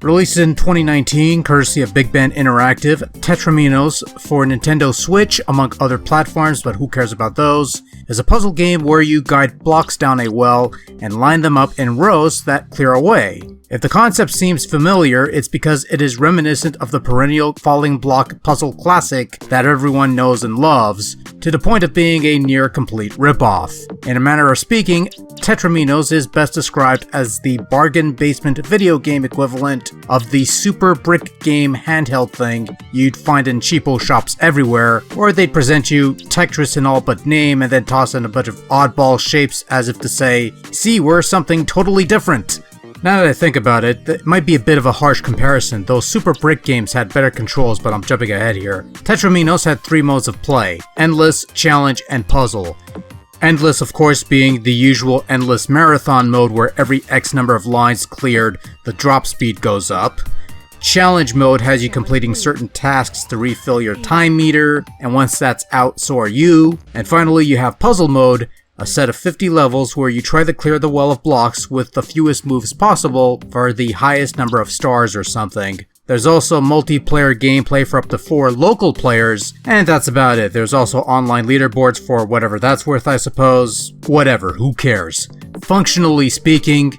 Released in 2019, courtesy of Big Band Interactive, Tetraminos for Nintendo Switch, among other platforms, but who cares about those, is a puzzle game where you guide blocks down a well and line them up in rows that clear away. If the concept seems familiar, it's because it is reminiscent of the perennial falling block puzzle classic that everyone knows and loves, to the point of being a near complete ripoff. In a manner of speaking, Tetraminos is best described as the bargain basement video game equivalent of the Super Brick Game handheld thing you'd find in cheapo shops everywhere, where they'd present you Tetris in all but name and then toss in a bunch of oddball shapes as if to say, see, we're something totally different. Now that I think about it, that might be a bit of a harsh comparison. Those Super Brick games had better controls, but I'm jumping ahead here. Tetraminos had 3 modes of play: Endless, Challenge, and Puzzle. Endless, of course, being the usual endless marathon mode where every X number of lines cleared, the drop speed goes up. Challenge mode has you completing certain tasks to refill your time meter, and once that's out, so are you. And finally, you have Puzzle mode, a set of 50 levels where you try to clear the well of blocks with the fewest moves possible for the highest number of stars or something. There's also multiplayer gameplay for up to 4 local players, and that's about it. There's also online leaderboards for whatever that's worth, I suppose. Whatever, who cares? Functionally speaking,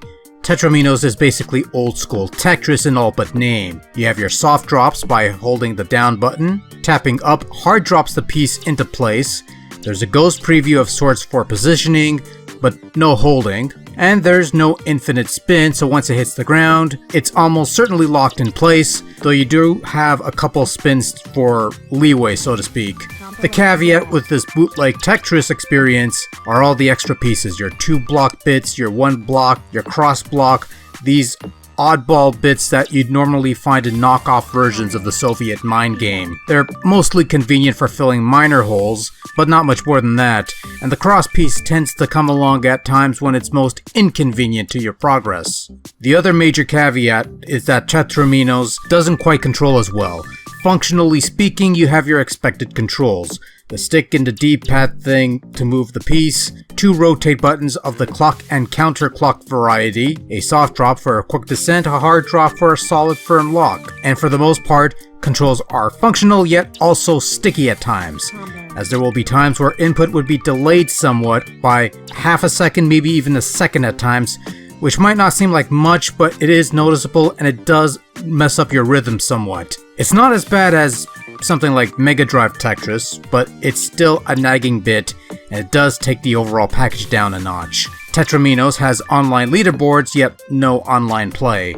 Tetraminos is basically old school Tetris in all but name. You have your soft drops by holding the down button. Tapping up hard drops the piece into place. There's a ghost preview of sorts for positioning, but no holding. And there's no infinite spin, so once it hits the ground, it's almost certainly locked in place, though you do have a couple spins for leeway, so to speak. The caveat with this bootleg Tetris experience are all the extra pieces, your 2-block bits, your 1-block, your cross-block, these oddball bits that you'd normally find in knockoff versions of the Soviet mind game. They're mostly convenient for filling minor holes, but not much more than that, and the cross piece tends to come along at times when it's most inconvenient to your progress. The other major caveat is that Tetraminos doesn't quite control as well. Functionally speaking, you have your expected controls. The stick and the D-pad thing to move the piece, 2 rotate buttons of the clock and counterclock variety, a soft drop for a quick descent, a hard drop for a solid firm lock, and for the most part, controls are functional yet also sticky at times, as there will be times where input would be delayed somewhat by half a second, maybe even a second at times, which might not seem like much, but it is noticeable and it does mess up your rhythm somewhat. It's not as bad as something like Mega Drive Tetris, but it's still a nagging bit, and it does take the overall package down a notch. Tetraminos has online leaderboards, yet no online play.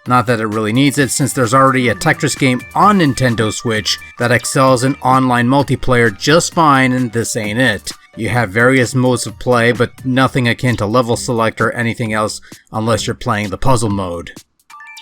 Not that it really needs it, since there's already a Tetris game on Nintendo Switch that excels in online multiplayer just fine, and this ain't it. You have various modes of play, but nothing akin to level select or anything else unless you're playing the puzzle mode.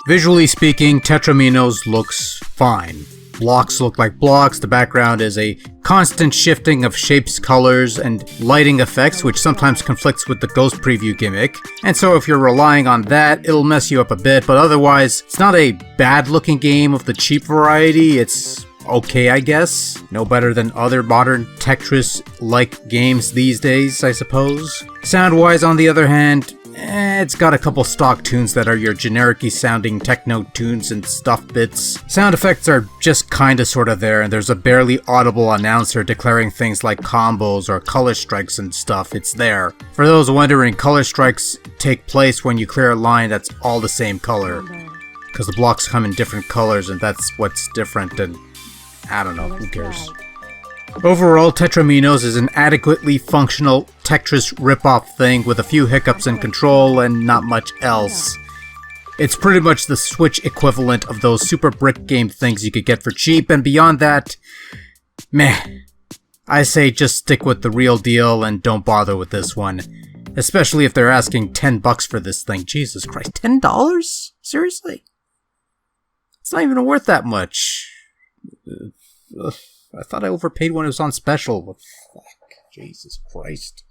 Visually speaking, Tetraminos looks fine. Blocks look like blocks, the background is a constant shifting of shapes, colors, and lighting effects, which sometimes conflicts with the ghost preview gimmick. And so if you're relying on that, it'll mess you up a bit, but otherwise, it's not a bad looking game of the cheap variety, it's okay, I guess. No better than other modern Tetris-like games these days, I suppose. Sound-wise, on the other hand, it's got a couple stock tunes that are your generic-y sounding techno tunes and stuff bits. Sound effects are just kinda sorta there, and there's a barely audible announcer declaring things like combos or color strikes and stuff. It's there. For those wondering, color strikes take place when you clear a line that's all the same color, because the blocks come in different colors and that's what's different, and I don't know, who cares. Overall, Tetraminos is an adequately functional Tetris ripoff thing with a few hiccups in control and not much else. It's pretty much the Switch equivalent of those Super Brick Game things you could get for cheap, and beyond that, meh. I say just stick with the real deal and don't bother with this one. Especially if they're asking $10 for this thing. Jesus Christ, $10? Seriously? It's not even worth that much. I thought I overpaid when it was on special. Fuck, Jesus Christ.